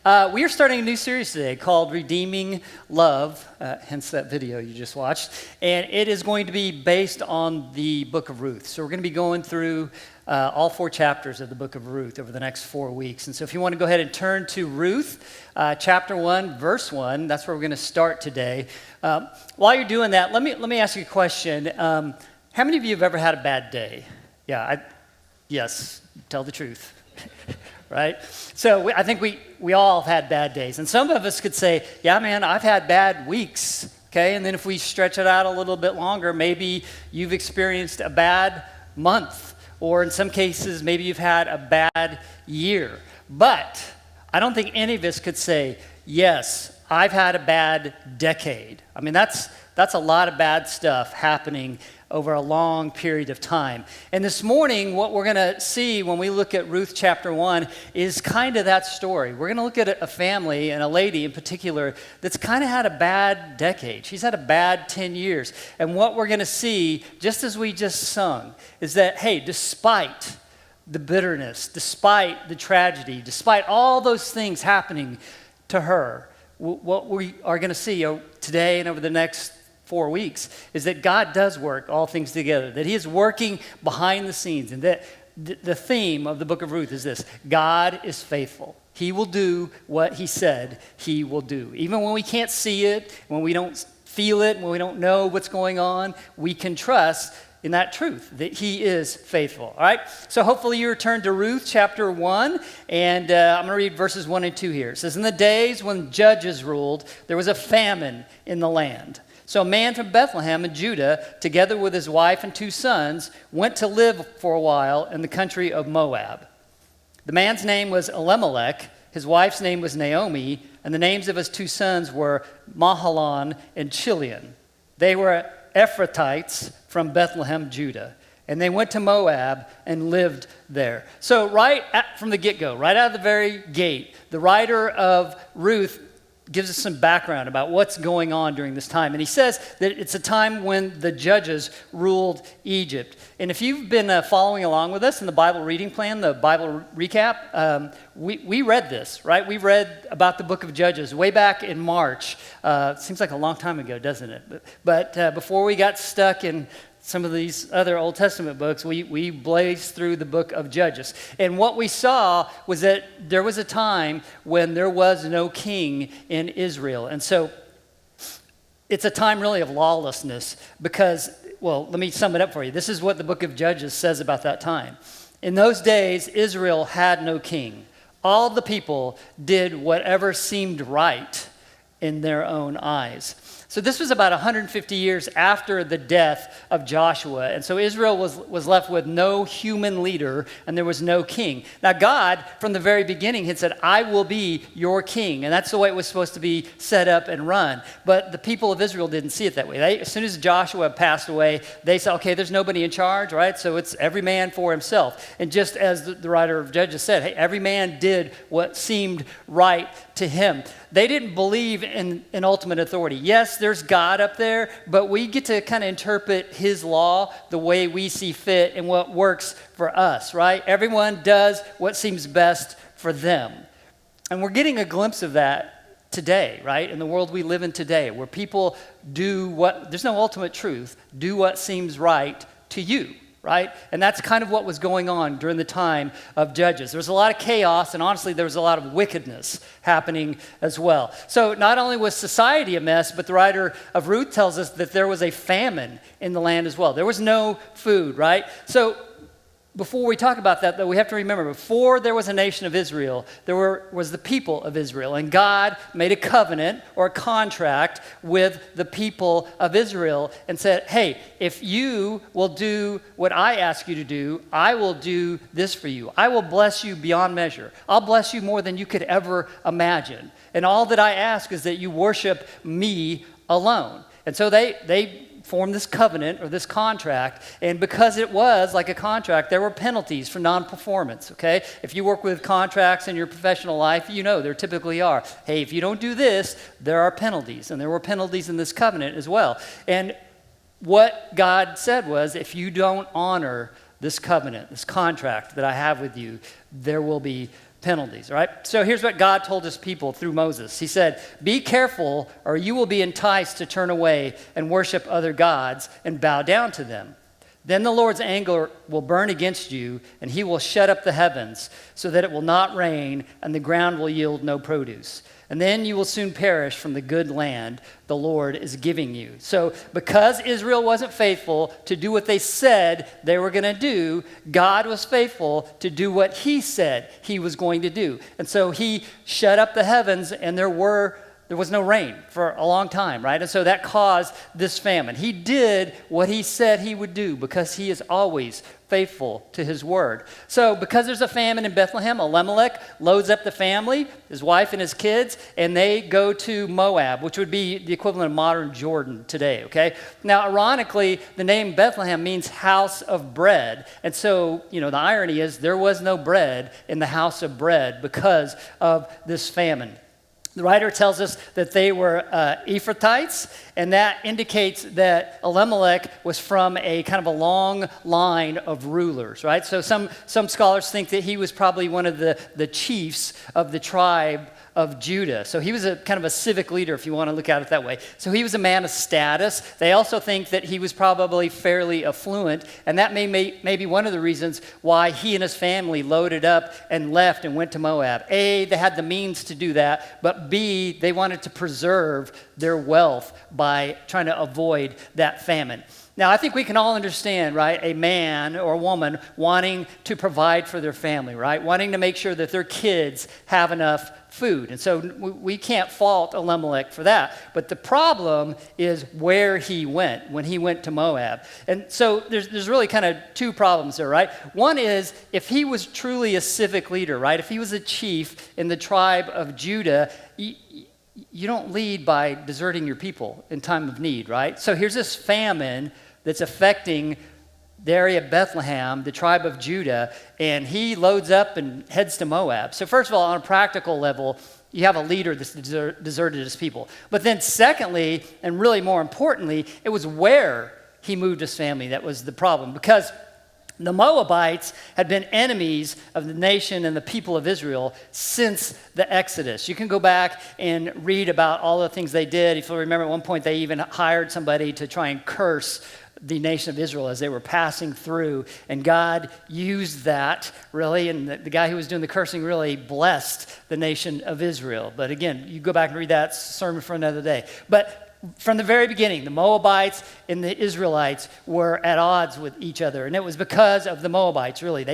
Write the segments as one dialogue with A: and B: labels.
A: We are starting a new series today called Redeeming Love, hence that video you just watched. And it is going to be based on the book of Ruth. So we're going to be going through all 4 chapters of the book of Ruth over the next 4 weeks. And so if you want to go ahead and turn to Ruth, chapter 1, verse 1, that's where we're going to start today. While you're doing that, let me ask you a question. How many of you have ever had a bad day? Yes, tell the truth. Right? So I think we all have had bad days. And some of us could say, yeah, man, I've had bad weeks. Okay, and then if we stretch it out a little bit longer, maybe you've experienced a bad month. Or in some cases, maybe you've had a bad year. But I don't think any of us could say, yes, I've had a bad decade. I mean, that's a lot of bad stuff happening over a long period of time. And this morning, what we're going to see when we look at Ruth chapter 1 is kind of that story. We're going to look at a family and a lady in particular that's kind of had a bad decade. She's had a bad 10 years. And what we're going to see, just as we just sung, is that, hey, despite the bitterness, despite the tragedy, despite all those things happening to her, what we are going to see today and over the next 4 weeks is that God does work all things together, that he is working behind the scenes, and that the theme of the book of Ruth is this: God is faithful. He will do what he said he will do. Even when we can't see it, when we don't feel it, when we don't know what's going on, we can trust in that truth, that he is faithful. All right? So hopefully you return to Ruth chapter 1, and I'm going to read verses 1 and 2 here. It says, "In the days when judges ruled, there was a famine in the land. So a man from Bethlehem in Judah, together with his wife and 2 sons, went to live for a while in the country of Moab. The man's name was Elimelech, his wife's name was Naomi, and the names of his 2 sons were Mahalan and Chilion. They were Ephrathites from Bethlehem, Judah. And they went to Moab and lived there." So from the get-go, right out of the very gate, the writer of Ruth gives us some background about what's going on during this time. And he says that it's a time when the judges ruled Egypt. And if you've been following along with us in the Bible reading plan, the Bible recap, we read this, right? We read about the book of Judges way back in March. Seems like a long time ago, doesn't it? But before we got stuck in some of these other Old Testament books, we blazed through the book of Judges. And what we saw was that there was a time when there was no king in Israel. And so it's a time really of lawlessness because, well, let me sum it up for you. This is what the book of Judges says about that time. "In those days, Israel had no king. All the people did whatever seemed right in their own eyes." So this was about 150 years after the death of Joshua. And so Israel was left with no human leader and there was no king. Now God, from the very beginning, had said, "I will be your king." And that's the way it was supposed to be set up and run. But the people of Israel didn't see it that way. As soon as Joshua passed away, they said, okay, there's nobody in charge, right? So it's every man for himself. And just as the writer of Judges said, hey, every man did what seemed right to him. They didn't believe in ultimate authority. Yes, there's God up there, but we get to kind of interpret his law the way we see fit and what works for us, right? Everyone does what seems best for them. And we're getting a glimpse of that today, right? In the world we live in today, where people there's no ultimate truth, do what seems right to you. Right? And that's kind of what was going on during the time of Judges. There was a lot of chaos, and honestly, there was a lot of wickedness happening as well. So not only was society a mess, but the writer of Ruth tells us that there was a famine in the land as well. There was no food, right? So before we talk about that, though, we have to remember, before there was a nation of Israel, was the people of Israel. And God made a covenant or a contract with the people of Israel and said, hey, if you will do what I ask you to do, I will do this for you. I will bless you beyond measure. I'll bless you more than you could ever imagine. And all that I ask is that you worship me alone. And so they formed this covenant or this contract, and because it was like a contract, there were penalties for non-performance, okay? If you work with contracts in your professional life, you know there typically are. Hey, if you don't do this, there are penalties, and there were penalties in this covenant as well. And what God said was, if you don't honor this covenant, this contract that I have with you, there will be penalties, right? So here's what God told his people through Moses. He said, be careful or you will be enticed to turn away and worship other gods and bow down to them. Then the Lord's anger will burn against you, and he will shut up the heavens so that it will not rain, and the ground will yield no produce. And then you will soon perish from the good land the Lord is giving you. So because Israel wasn't faithful to do what they said they were going to do, God was faithful to do what he said he was going to do. And so he shut up the heavens, and there was no rain for a long time, right? And so that caused this famine. He did what he said he would do because he is always faithful to his word. So because there's a famine in Bethlehem, Elimelech loads up the family, his wife and his kids, and they go to Moab, which would be the equivalent of modern Jordan today, okay? Now, ironically, the name Bethlehem means house of bread. And so, the irony is there was no bread in the house of bread because of this famine. The writer tells us that they were Ephrathites, and that indicates that Elimelech was from a kind of a long line of rulers, right? So some scholars think that he was probably one of the chiefs of the tribe of Judah. So he was a kind of a civic leader, if you want to look at it that way. So he was a man of status. They also think that he was probably fairly affluent, and that may be one of the reasons why he and his family loaded up and left and went to Moab. A, they had the means to do that, but B, they wanted to preserve their wealth by trying to avoid that famine. Now, I think we can all understand, right, a man or a woman wanting to provide for their family, right, wanting to make sure that their kids have enough food. And so we can't fault Elimelech for that. But the problem is where he went when he went to Moab. And so there's really kind of two problems there, right? One is if he was truly a civic leader, right, if he was a chief in the tribe of Judah, you don't lead by deserting your people in time of need, right? So here's this famine that's affecting the area of Bethlehem, the tribe of Judah, and he loads up and heads to Moab. So first of all, on a practical level, you have a leader that's deserted his people. But then secondly, and really more importantly, it was where he moved his family that was the problem, because the Moabites had been enemies of the nation and the people of Israel since the Exodus. You can go back and read about all the things they did. If you remember, at one point they even hired somebody to try and curse the nation of Israel as they were passing through. And God used that, really, and the guy who was doing the cursing really blessed the nation of Israel. But again, you go back and read that sermon for another day. But from the very beginning, the Moabites and the Israelites were at odds with each other. And it was because of the Moabites, really.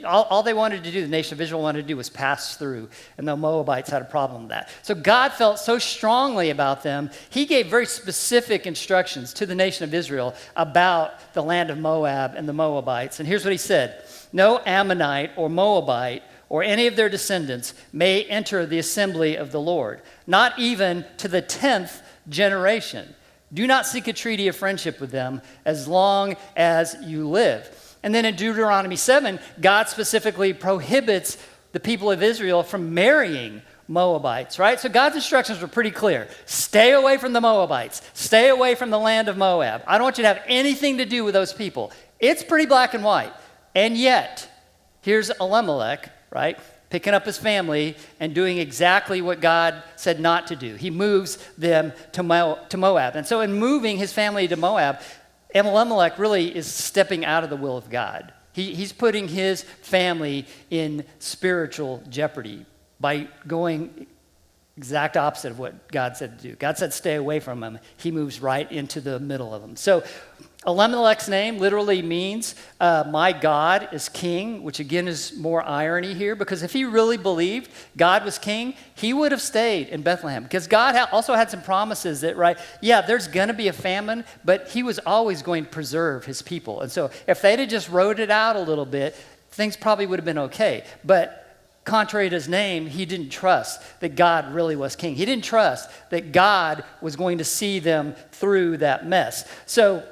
A: All they wanted to do, the nation of Israel wanted to do, was pass through. And the Moabites had a problem with that. So God felt so strongly about them, he gave very specific instructions to the nation of Israel about the land of Moab and the Moabites. And here's what he said: no Ammonite or Moabite or any of their descendants may enter the assembly of the Lord, not even to the 10th generation. Do not seek a treaty of friendship with them as long as you live. And then in Deuteronomy 7, God specifically prohibits the people of Israel from marrying Moabites, right? So God's instructions were pretty clear. Stay away from the Moabites. Stay away from the land of Moab. I don't want you to have anything to do with those people. It's pretty black and white. And yet, here's Elimelech, right, picking up his family and doing exactly what God said not to do. He moves them to Moab. And so in moving his family to Moab, Elimelech really is stepping out of the will of God. He's putting his family in spiritual jeopardy by going exact opposite of what God said to do. God said stay away from them. He moves right into the middle of them. So Elimelech's name literally means my God is king, which again is more irony here, because if he really believed God was king, he would have stayed in Bethlehem, because God also had some promises that, right, yeah, there's going to be a famine, but he was always going to preserve his people. And so if they'd have just rode it out a little bit, things probably would have been okay. But contrary to his name, he didn't trust that God really was king. He didn't trust that God was going to see them through that mess. So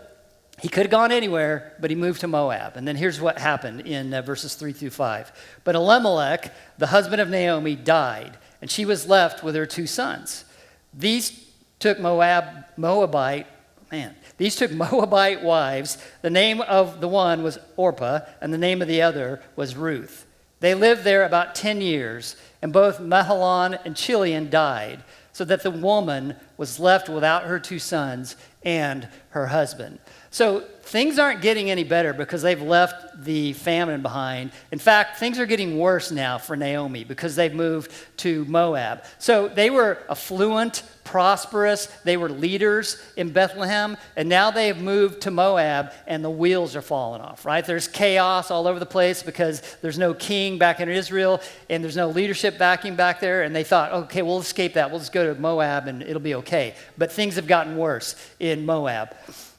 A: he could have gone anywhere, but he moved to Moab. And then here's what happened in verses 3 through 5. But Elimelech, the husband of Naomi, died, and she was left with her two sons. These took Moabite wives. The name of the one was Orpah, and the name of the other was Ruth. They lived there about 10 years, and both Mahlon and Chilion died, so that the woman was left without her 2 sons and her husband. So things aren't getting any better because they've left the famine behind. In fact, things are getting worse now for Naomi because they've moved to Moab. So they were affluent, prosperous, they were leaders in Bethlehem, and now they have moved to Moab and the wheels are falling off, right? There's chaos all over the place because there's no king back in Israel and there's no leadership backing back there, and they thought, okay, we'll escape that. We'll just go to Moab and it'll be okay. But things have gotten worse in Moab.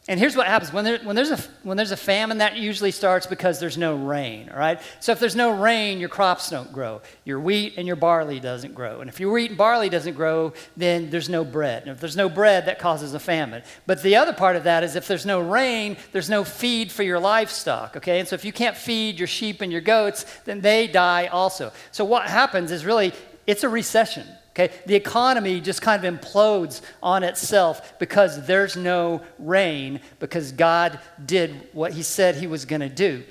A: And here's what happens. When there's a famine, that usually starts because there's no rain, all right? So if there's no rain, your crops don't grow. Your wheat and your barley doesn't grow. And if your wheat and barley doesn't grow, then there's no bread. And if there's no bread, that causes a famine. But the other part of that is if there's no rain, there's no feed for your livestock, okay? And so if you can't feed your sheep and your goats, then they die also. So what happens is really, it's a recession. Okay, the economy just kind of implodes on itself because there's no rain, because God did what he said he was going to do.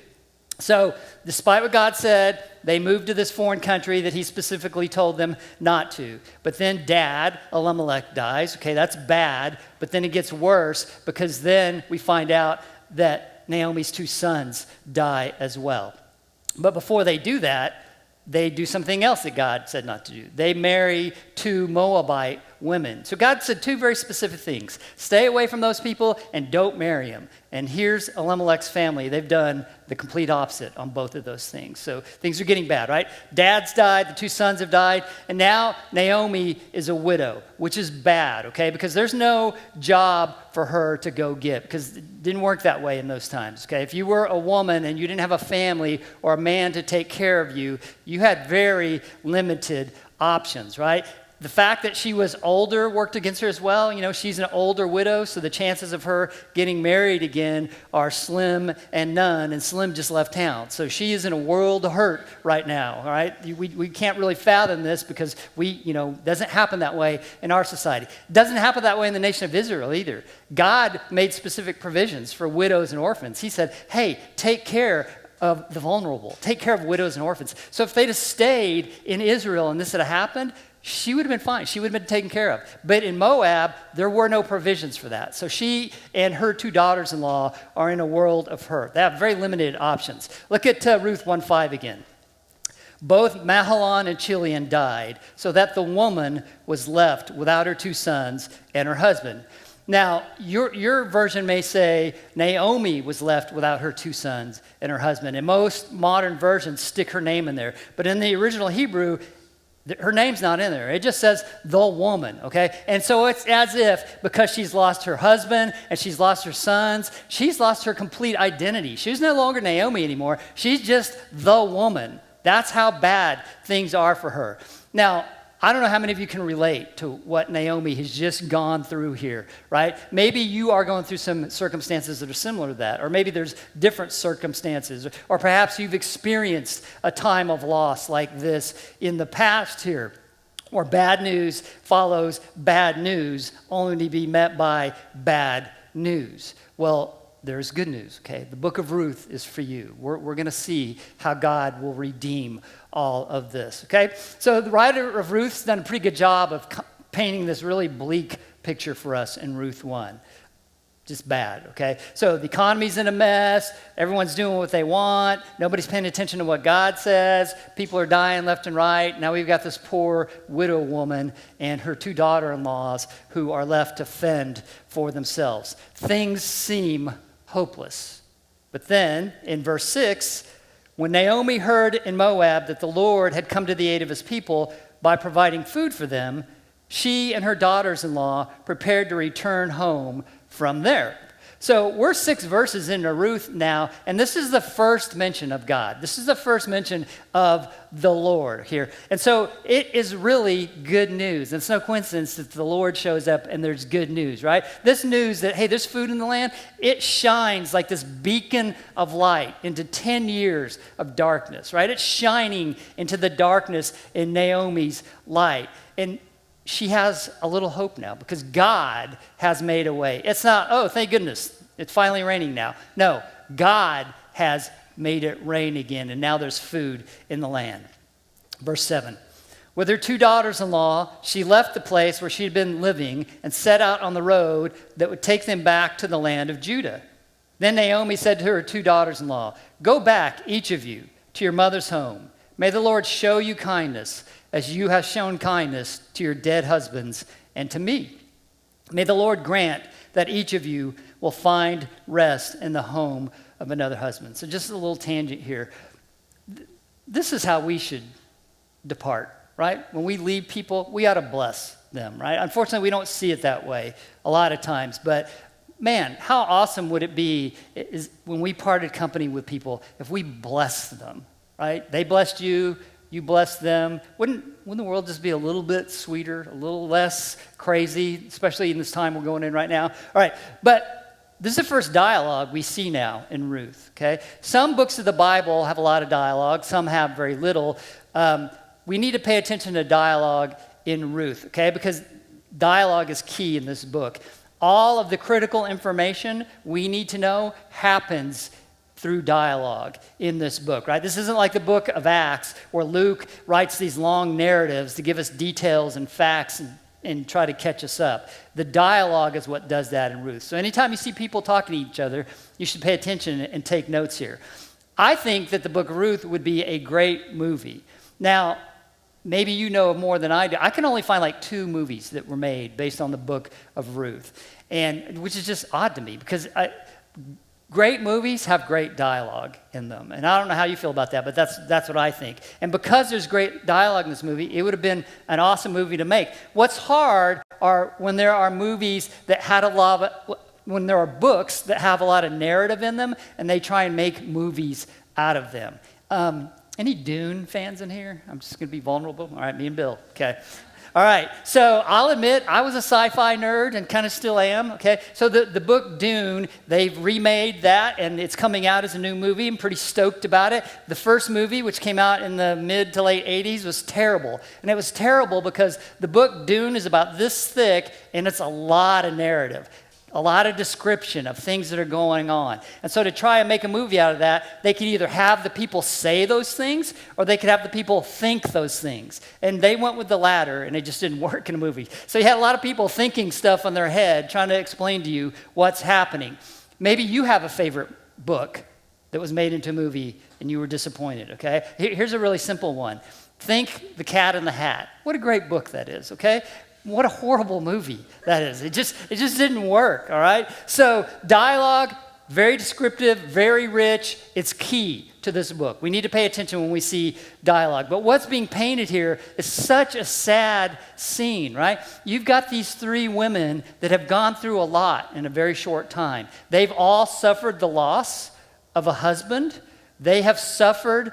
A: So despite what God said, they moved to this foreign country that he specifically told them not to. But then dad, Elimelech, dies. Okay, that's bad, but then it gets worse because then we find out that Naomi's 2 sons die as well. But before they do that, they do something else that God said not to do. They marry 2 Moabite women. So God said 2 very specific things. Stay away from those people and don't marry them. And here's Elimelech's family. They've done the complete opposite on both of those things. So things are getting bad, right? Dad's died, the 2 sons have died, and now Naomi is a widow, which is bad, okay? Because there's no job for her to go get, because it didn't work that way in those times, okay? If you were a woman and you didn't have a family or a man to take care of you, you had very limited options, right? The fact that she was older worked against her as well. You know, she's an older widow, so the chances of her getting married again are slim and none, and Slim just left town. So she is in a world of hurt right now, all right? We can't really fathom this because doesn't happen that way in our society. It doesn't happen that way in the nation of Israel either. God made specific provisions for widows and orphans. He said, hey, take care of the vulnerable. Take care of widows and orphans. So if they'd have stayed in Israel and this had happened, she would have been fine. She would have been taken care of. But in Moab, there were no provisions for that. So she and her 2 daughters-in-law are in a world of hurt. They have very limited options. Look at Ruth 1:5 again. Both Mahlon and Chilion died, so that the woman was left without her 2 sons and her husband. Now, your version may say Naomi was left without her 2 sons and her husband. And most modern versions stick her name in there. But in the original Hebrew, her name's not in there. It just says the woman, okay? And so it's as if because she's lost her husband and she's lost her sons, she's lost her complete identity. She's no longer Naomi anymore. She's just the woman. That's how bad things are for her. Now, I don't know how many of you can relate to what Naomi has just gone through here, right? Maybe you are going through some circumstances that are similar to that, or maybe there's different circumstances, or perhaps you've experienced a time of loss like this in the past here, or bad news follows bad news only to be met by bad news. Well, there's good news, okay? The book of Ruth is for you. We're going to see how God will redeem all of this, okay? So the writer of Ruth's done a pretty good job of painting this really bleak picture for us in Ruth 1. Just bad, okay? So the economy's in a mess. Everyone's doing what they want. Nobody's paying attention to what God says. People are dying left and right. Now we've got this poor widow woman and her 2 daughter-in-laws who are left to fend for themselves. Things seem hopeless. But then, in verse 6, when Naomi heard in Moab that the Lord had come to the aid of his people by providing food for them, she and her daughters-in-law prepared to return home from there. So we're 6 verses into Ruth now, and this is the first mention of God. This is the first mention of the Lord here. And so it is really good news. It's no coincidence that the Lord shows up and there's good news, right? This news that, hey, there's food in the land, it shines like this beacon of light into 10 years of darkness, right? It's shining into the darkness in Naomi's light. And she has a little hope now because God has made a way. It's not, oh, thank goodness, it's finally raining now. No, God has made it rain again, and now there's food in the land. Verse 7. With her 2 daughters-in-law, she left the place where she had been living and set out on the road that would take them back to the land of Judah. Then Naomi said to her 2 daughters-in-law, "Go back, each of you, to your mother's home. May the Lord show you kindness, as you have shown kindness to your dead husbands and to me. May the Lord grant that each of you will find rest in the home of another husband." So just a little tangent here. This is how we should depart, right? When we leave people, we ought to bless them, right? Unfortunately, we don't see it that way a lot of times, but man, how awesome would it be is when we parted company with people if we blessed them, right? They blessed you, you blessed them. Wouldn't the world just be a little bit sweeter, a little less crazy, especially in this time we're going in right now? All right, but this is the first dialogue we see now in Ruth, okay? Some books of the Bible have a lot of dialogue, some have very little. We need to pay attention to dialogue in Ruth, okay? Because dialogue is key in this book. All of the critical information we need to know happens through dialogue in this book, right? This isn't like the book of Acts where Luke writes these long narratives to give us details and facts and try to catch us up. The dialogue is what does that in Ruth. So anytime you see people talking to each other, you should pay attention and take notes here. I think that the book of Ruth would be a great movie. Now, maybe you know more than I do. I can only find like 2 movies that were made based on the book of Ruth, and which is just odd to me because great movies have great dialogue in them. And I don't know how you feel about that, but that's what I think. And because there's great dialogue in this movie, it would have been an awesome movie to make. What's hard are when there are movies that had when there are books that have a lot of narrative in them, and they try and make movies out of them. Any Dune fans in here? I'm just going to be vulnerable. All right, me and Bill. Okay. All right. So I'll admit I was a sci-fi nerd and kind of still am. Okay. So the book Dune, they've remade that, and it's coming out as a new movie. I'm pretty stoked about it. The first movie, which came out in the mid to late 80s, was terrible. And it was terrible because the book Dune is about this thick, and it's a lot of narrative. A lot of description of things that are going on. And so to try and make a movie out of that, they could either have the people say those things or they could have the people think those things. And they went with the latter, and it just didn't work in a movie. So you had a lot of people thinking stuff in their head, trying to explain to you what's happening. Maybe you have a favorite book that was made into a movie and you were disappointed, okay? Here's a really simple one. Think The Cat in the Hat. What a great book that is, okay? What a horrible movie that is. It just didn't work, all right? So dialogue, very descriptive, very rich. It's key to this book. We need to pay attention when we see dialogue. But what's being painted here is such a sad scene, right? You've got these 3 women that have gone through a lot in a very short time. They've all suffered the loss of a husband. They have suffered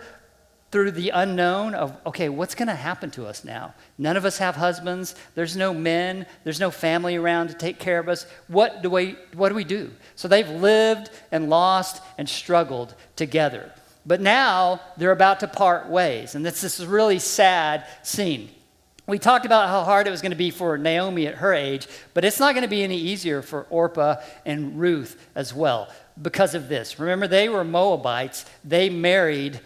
A: through the unknown of, okay, what's going to happen to us now? None of us have husbands. There's no men. There's no family around to take care of us. What do we do? So they've lived and lost and struggled together. But now they're about to part ways. And this is a really sad scene. We talked about how hard it was going to be for Naomi at her age, but it's not going to be any easier for Orpah and Ruth as well because of this. Remember, they were Moabites. They married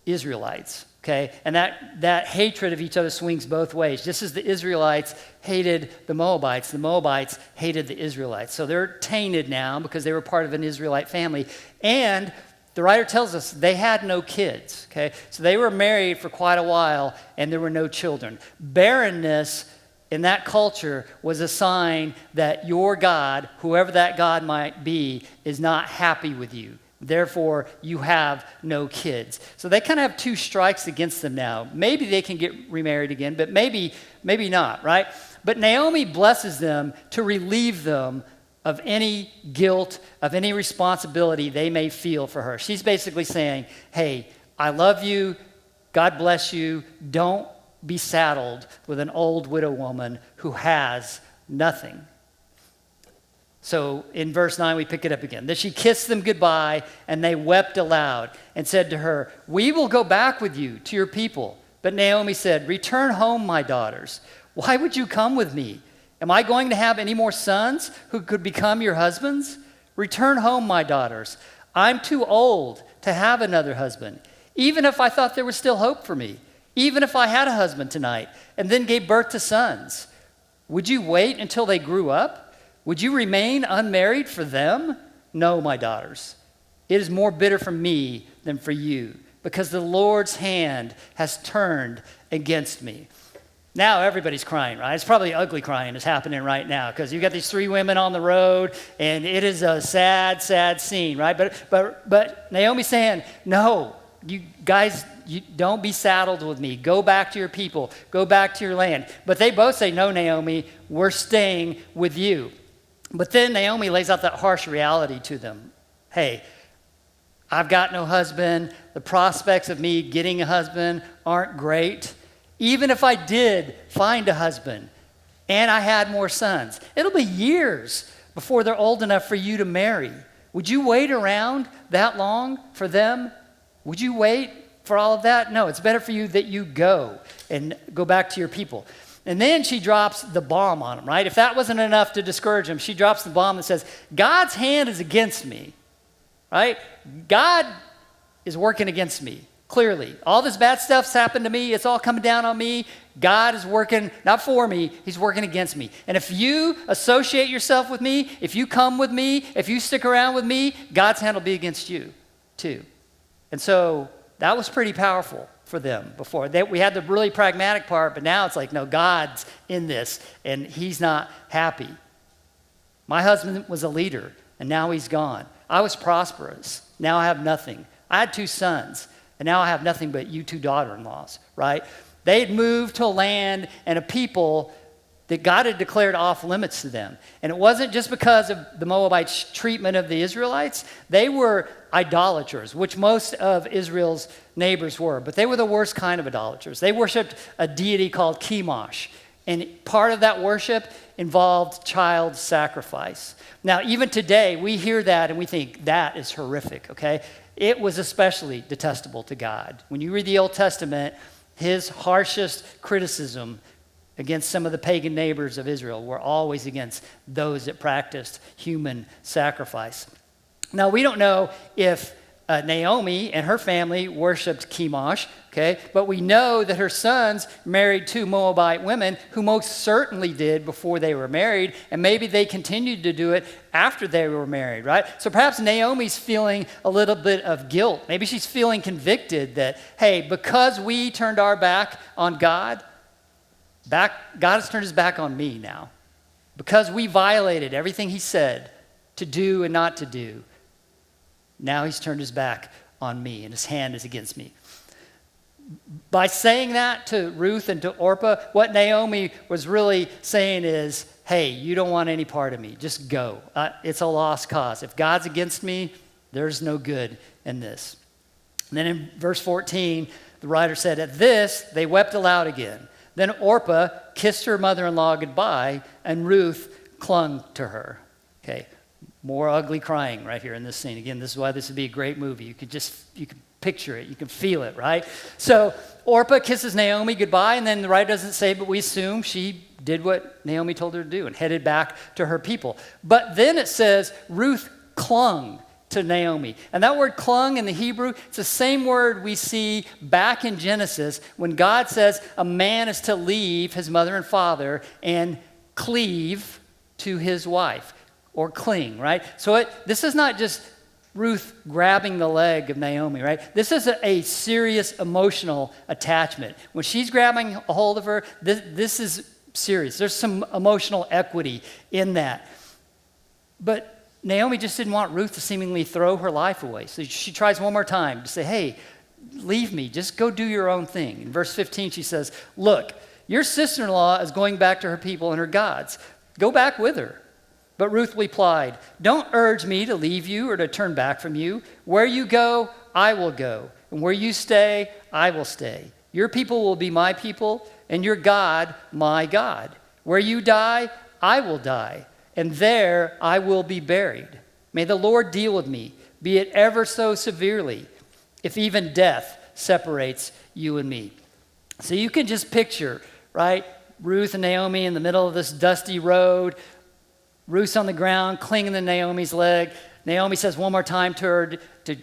A: Israelites, okay? And that hatred of each other swings both ways. Just as the Israelites hated the Moabites hated the Israelites. So they're tainted now because they were part of an Israelite family. And the writer tells us they had no kids, okay? So they were married for quite a while and there were no children. Barrenness in that culture was a sign that your God, whoever that God might be, is not happy with you. Therefore, you have no kids. So they kind of have 2 strikes against them now. Maybe they can get remarried again, but maybe not, right? But Naomi blesses them to relieve them of any guilt, of any responsibility they may feel for her. She's basically saying, hey, I love you. God bless you. Don't be saddled with an old widow woman who has nothing. So in verse 9, we pick it up again. Then she kissed them goodbye, and they wept aloud and said to her, we will go back with you to your people. But Naomi said, return home, my daughters. Why would you come with me? Am I going to have any more sons who could become your husbands? Return home, my daughters. I'm too old to have another husband, even if I thought there was still hope for me, even if I had a husband tonight and then gave birth to sons? Would you wait until they grew up? Would you remain unmarried for them? No, my daughters. It is more bitter for me than for you, because the Lord's hand has turned against me. Now everybody's crying, right? It's probably ugly crying is happening right now, because you've got these 3 women on the road, and it is a sad, sad scene, right? But Naomi's saying, no, you guys, you don't be saddled with me. Go back to your people. Go back to your land. But they both say, no, Naomi, we're staying with you. But then Naomi lays out that harsh reality to them. Hey, I've got no husband. The prospects of me getting a husband aren't great. Even if I did find a husband and I had more sons, it'll be years before they're old enough for you to marry. Would you wait around that long for them? Would you wait for all of that? No, it's better for you that you go and go back to your people. And then she drops the bomb on them, right? If that wasn't enough to discourage them, she drops the bomb that says, God's hand is against me, right? God is working against me, clearly. All this bad stuff's happened to me. It's all coming down on me. God is working, not for me, he's working against me. And if you associate yourself with me, if you come with me, if you stick around with me, God's hand will be against you too. And so that was pretty powerful for them before. We had the really pragmatic part, but now it's like, no, God's in this, and he's not happy. My husband was a leader, and now he's gone. I was prosperous. Now I have nothing. I had 2 sons, and now I have nothing but you 2 daughter-in-laws, right? They had moved to a land and a people that God had declared off limits to them. And it wasn't just because of the Moabites' treatment of the Israelites. They were idolaters, which most of Israel's neighbors were. But they were the worst kind of idolaters. They worshiped a deity called Chemosh. And part of that worship involved child sacrifice. Now, even today, we hear that and we think that is horrific, okay? It was especially detestable to God. When you read the Old Testament, his harshest criticism against some of the pagan neighbors of Israel were always against those that practiced human sacrifice. Now, we don't know if Naomi and her family worshipped Chemosh, okay? But we know that her sons married 2 Moabite women who most certainly did before they were married, and maybe they continued to do it after they were married, right? So perhaps Naomi's feeling a little bit of guilt. Maybe she's feeling convicted that, hey, because we turned our back on God has turned his back on me now. Because we violated everything he said to do and not to do, now he's turned his back on me and his hand is against me. By saying that to Ruth and to Orpah, what Naomi was really saying is, hey, you don't want any part of me. Just go. It's a lost cause. If God's against me, there's no good in this. And then in verse 14, the writer said, at this, they wept aloud again. Then Orpah kissed her mother-in-law goodbye, and Ruth clung to her. Okay, more ugly crying right here in this scene. Again, this is why this would be a great movie. You could picture it. You can feel it, right? So Orpah kisses Naomi goodbye, and then the writer doesn't say, but we assume she did what Naomi told her to do and headed back to her people. But then it says Ruth clung to Naomi. And that word clung in the Hebrew, it's the same word we see back in Genesis when God says a man is to leave his mother and father and cleave to his wife, or cling, right? So this is not just Ruth grabbing the leg of Naomi, right? This is a serious emotional attachment. When she's grabbing a hold of her, this is serious. There's some emotional equity in that. But Naomi just didn't want Ruth to seemingly throw her life away. So she tries one more time to say, hey, leave me. Just go do your own thing. In verse 15, she says, look, your sister-in-law is going back to her people and her gods. Go back with her. But Ruth replied, don't urge me to leave you or to turn back from you. Where you go, I will go. And where you stay, I will stay. Your people will be my people, and your God, my God. Where you die, I will die. And there I will be buried. May the Lord deal with me, be it ever so severely, if even death separates you and me. So you can just picture, right, Ruth and Naomi in the middle of this dusty road, Ruth's on the ground, clinging to Naomi's leg. Naomi says one more time to her,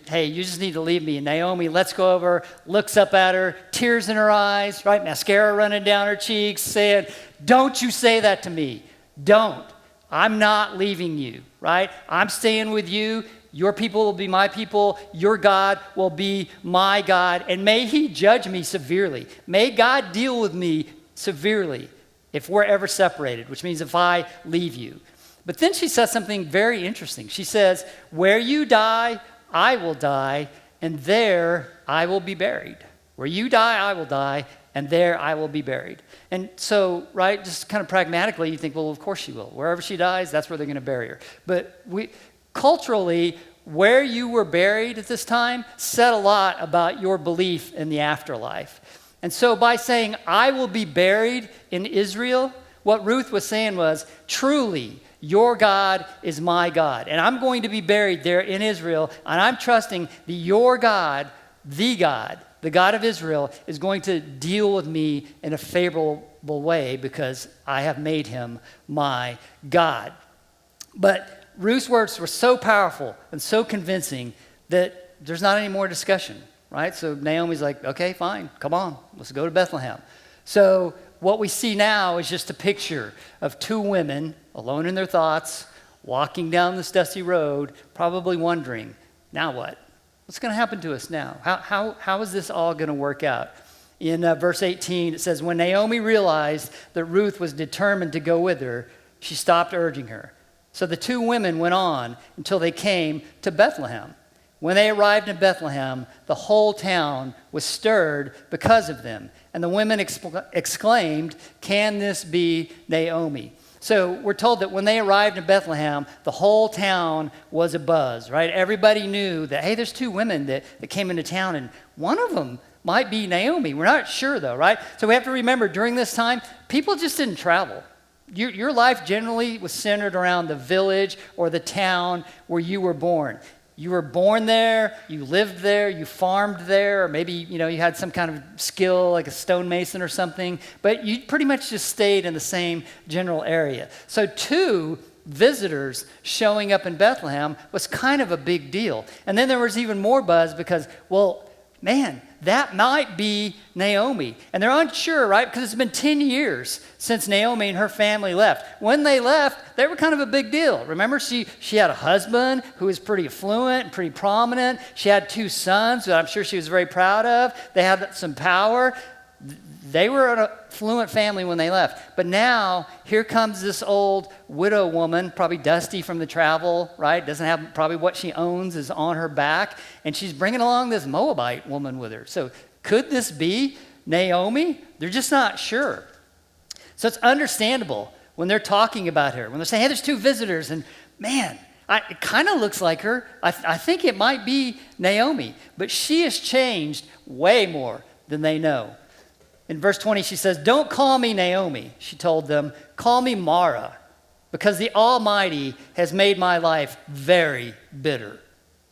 A: hey, you just need to leave me. And Naomi lets go of her, looks up at her, tears in her eyes, right? Mascara running down her cheeks, saying, don't you say that to me. Don't. I'm not leaving you, right? I'm staying with you. Your people will be my people. Your God will be my God. And may he judge me severely. May God deal with me severely if we're ever separated, which means if I leave you. But then she says something very interesting. She says, where you die, I will die, and there I will be buried. Where you die, I will die, and there I will be buried. And so, right, just kind of pragmatically, you think, well, of course she will. Wherever she dies, that's where they're going to bury her. But culturally, where you were buried at this time said a lot about your belief in the afterlife. And so by saying, I will be buried in Israel, what Ruth was saying was, truly, your God is my God. And I'm going to be buried there in Israel, and I'm trusting that your God, the God of Israel, is going to deal with me in a favorable way because I have made him my God. But Ruth's words were so powerful and so convincing that there's not any more discussion, right? So Naomi's like, okay, fine, come on, let's go to Bethlehem. So what we see now is just a picture of two women alone in their thoughts, walking down this dusty road, probably wondering, now what? What's going to happen to us now? How is this all going to work out? In verse 18, it says, when Naomi realized that Ruth was determined to go with her, she stopped urging her. So the two women went on until they came to Bethlehem. When they arrived in Bethlehem, the whole town was stirred because of them. And the women exclaimed, can this be Naomi? So we're told that when they arrived in Bethlehem, the whole town was abuzz, right? Everybody knew that, hey, there's two women that came into town, and one of them might be Naomi. We're not sure, though, right? So we have to remember, during this time, people just didn't travel. Your life generally was centered around the village or the town where you were born. You were born there, you lived there, you farmed there, or maybe, you had some kind of skill like a stonemason or something, but you pretty much just stayed in the same general area. So two visitors showing up in Bethlehem was kind of a big deal. And then there was even more buzz because, well, man, that might be Naomi. And they're unsure, right? Because it's been 10 years since Naomi and her family left. When they left, they were kind of a big deal. Remember, she had a husband who was pretty affluent and pretty prominent. She had two sons that I'm sure she was very proud of. They had some power. They were an affluent family when they left. But now, here comes this old widow woman, probably dusty from the travel, right? Doesn't have, probably what she owns is on her back. And she's bringing along this Moabite woman with her. So could this be Naomi? They're just not sure. So it's understandable when they're talking about her. When they're saying, hey, there's two visitors. And man, it kind of looks like her. I think it might be Naomi. But she has changed way more than they know. In verse 20, she says, don't call me Naomi, she told them. Call me Mara, because the Almighty has made my life very bitter.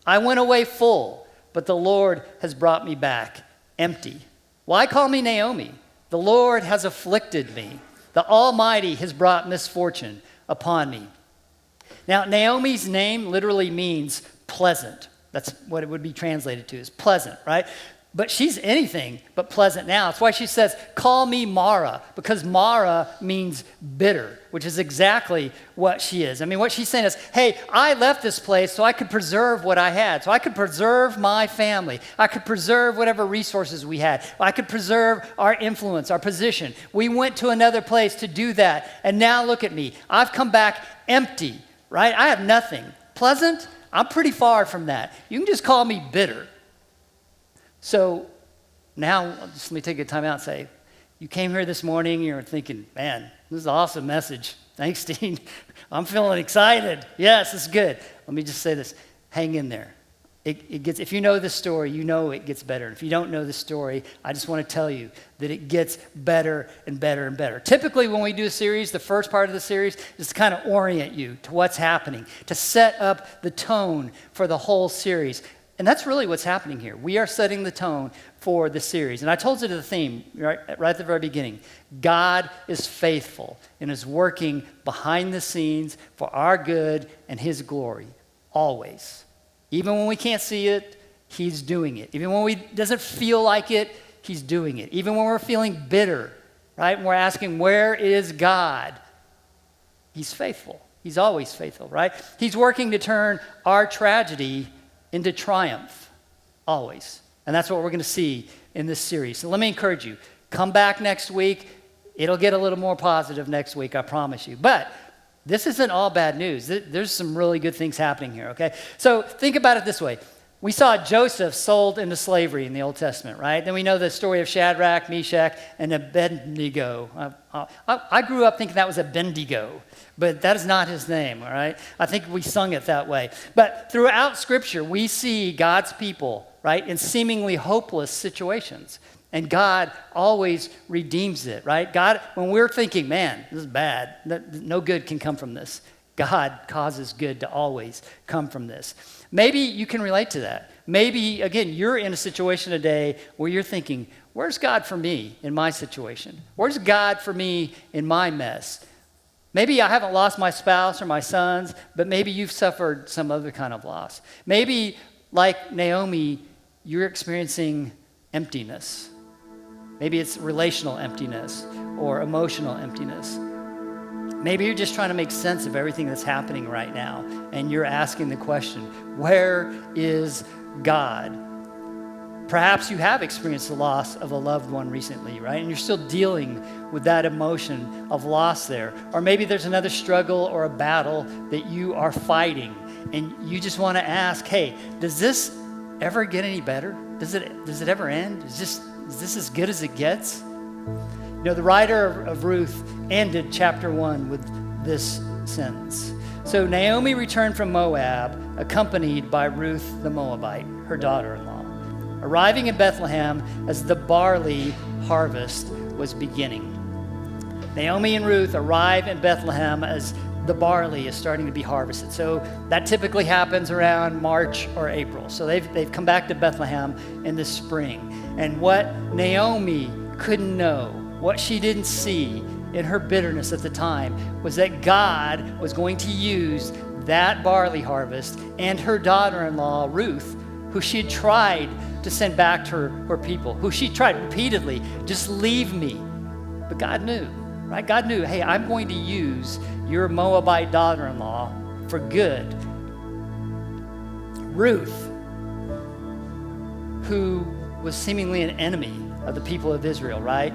A: I went away full, but the Lord has brought me back empty. Why call me Naomi? The Lord has afflicted me. The Almighty has brought misfortune upon me. Now, Naomi's name literally means pleasant. That's what it would be translated to, is pleasant, right? But she's anything but pleasant now. That's why she says, call me Mara, because Mara means bitter, which is exactly what she is. I mean, what she's saying is, hey, I left this place so I could preserve what I had, so I could preserve my family. I could preserve whatever resources we had. I could preserve our influence, our position. We went to another place to do that, and now look at me. I've come back empty, right? I have nothing. Pleasant? I'm pretty far from that. You can just call me bitter. So now, just let me take a time out and say, you came here this morning, you're thinking, man, this is an awesome message. Thanks, Dean. I'm feeling excited. Yes, it's good. Let me just say this. Hang in there. It gets, if you know this story, you know it gets better. And if you don't know this story, I just want to tell you that it gets better and better and better. Typically, when we do a series, the first part of the series is to kind of orient you to what's happening, to set up the tone for the whole series. And that's really what's happening here. We are setting the tone for the series. And I told you the theme right at the very beginning. God is faithful and is working behind the scenes for our good and his glory. always. Even when we can't see it, he's doing it. Even when we doesn't feel like it, he's doing it. Even when we're feeling bitter, right? And we're asking, where is God? He's faithful. He's always faithful, right? He's working to turn our tragedy into triumph, always. And that's what we're going to see in this series. So let me encourage you, come back next week. It'll get a little more positive next week, I promise you. But this isn't all bad news. There's some really good things happening here, okay? So think about it this way. We saw Joseph sold into slavery in the Old Testament, right? Then we know the story of Shadrach, Meshach, and Abednego. I grew up thinking that was Abednego, but that is not his name, all right? I think we sung it that way. But throughout Scripture, we see God's people, right, in seemingly hopeless situations. And God always redeems it, right? God, when we're thinking, man, this is bad, no good can come from this, God causes good to always come from this. Maybe you can relate to that. Maybe, again, you're in a situation today where you're thinking, where's God for me in my situation? Where's God for me in my mess? Maybe I haven't lost my spouse or my sons, but maybe you've suffered some other kind of loss. Maybe, like Naomi, you're experiencing emptiness. Maybe it's relational emptiness or emotional emptiness. Maybe you're just trying to make sense of everything that's happening right now, and you're asking the question, where is God? Perhaps you have experienced the loss of a loved one recently, right? And you're still dealing with that emotion of loss there. Or maybe there's another struggle or a battle that you are fighting, and you just want to ask, hey, does this ever get any better? Does it ever end? Is this as good as it gets? You know, the writer of Ruth ended chapter 1 with this sentence. So Naomi returned from Moab, accompanied by Ruth the Moabite, her daughter-in-law, arriving in Bethlehem as the barley harvest was beginning. Naomi and Ruth arrive in Bethlehem as the barley is starting to be harvested. So that typically happens around March or April. So they've come back to Bethlehem in the spring. And what Naomi couldn't know, what she didn't see in her bitterness at the time, was that God was going to use that barley harvest and her daughter-in-law, Ruth, who she had tried to send back to her people, who she tried repeatedly, just leave me. But God knew, right? God knew, hey, I'm going to use your Moabite daughter-in-law for good. Ruth, who was seemingly an enemy of the people of Israel, right?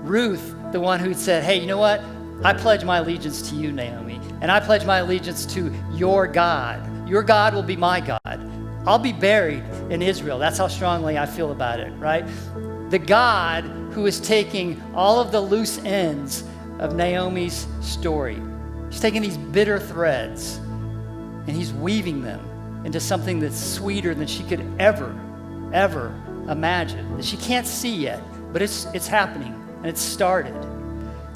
A: Ruth, the one who said, hey, you know what? I pledge my allegiance to you, Naomi, and I pledge my allegiance to your God. Your God will be my God. I'll be buried in Israel. That's how strongly I feel about it, right? The God who is taking all of the loose ends of Naomi's story. He's taking these bitter threads and he's weaving them into something that's sweeter than she could ever imagine, that she can't see yet, but it's happening and it's started.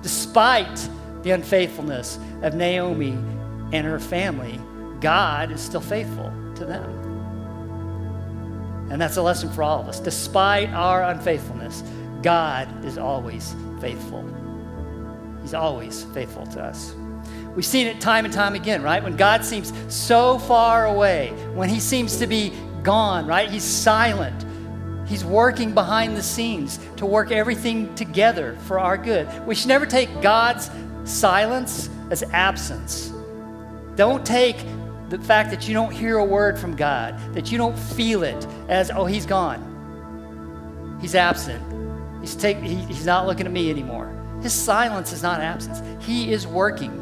A: Despite the unfaithfulness of Naomi and her family, God is still faithful to them. And that's a lesson for all of us. Despite our unfaithfulness, God is always faithful. He's always faithful to us. We've seen it time and time again, right? When God seems so far away, when he seems to be gone, right? He's silent. He's working behind the scenes to work everything together for our good. We should never take God's silence as absence. Don't take the fact that you don't hear a word from God, that you don't feel it as, oh, he's gone. He's absent. He's not looking at me anymore. His silence is not absence. He is working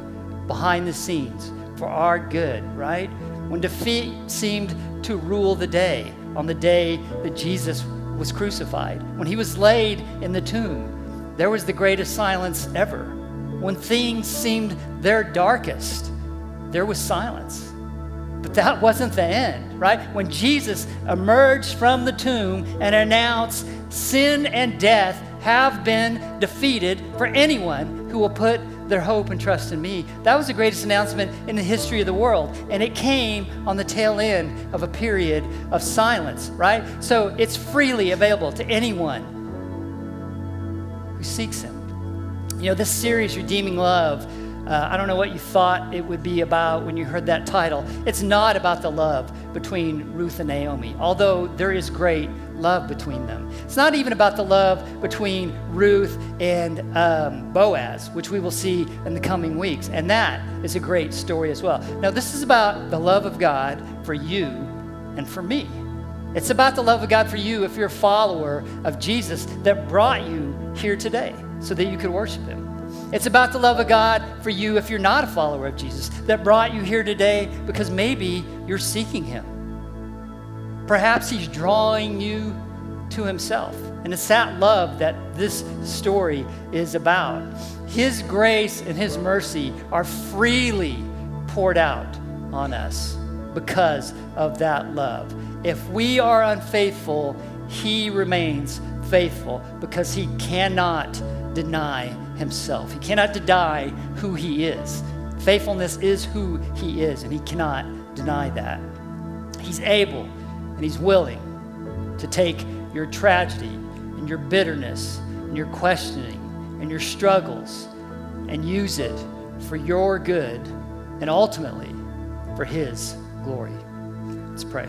A: behind the scenes for our good, right? When defeat seemed to rule the day, on the day that Jesus was crucified, when he was laid in the tomb, there was the greatest silence ever. When things seemed their darkest, there was silence. But that wasn't the end, right? When Jesus emerged from the tomb and announced sin and death have been defeated for anyone who will put their hope and trust in me, that was the greatest announcement in the history of the world. And it came on the tail end of a period of silence, right? So it's freely available to anyone who seeks him. You know, this series, Redeeming Love, I don't know what you thought it would be about when you heard that title. It's not about the love between Ruth and Naomi, although there is great love between them. It's not even about the love between Ruth and Boaz, which we will see in the coming weeks, and that is a great story as well. Now, this is about the love of God for you and for me. It's about the love of God for you if you're a follower of Jesus that brought you here today so that you could worship him. It's about the love of God for you if you're not a follower of Jesus that brought you here today because maybe you're seeking him. Perhaps he's drawing you to himself. And it's that love that this story is about. His grace and his mercy are freely poured out on us because of that love. If we are unfaithful, he remains faithful because he cannot deny himself. He cannot deny who he is. Faithfulness is who he is, and he cannot deny that. He's able and he's willing to take your tragedy and your bitterness and your questioning and your struggles and use it for your good and ultimately for his glory. Let's pray.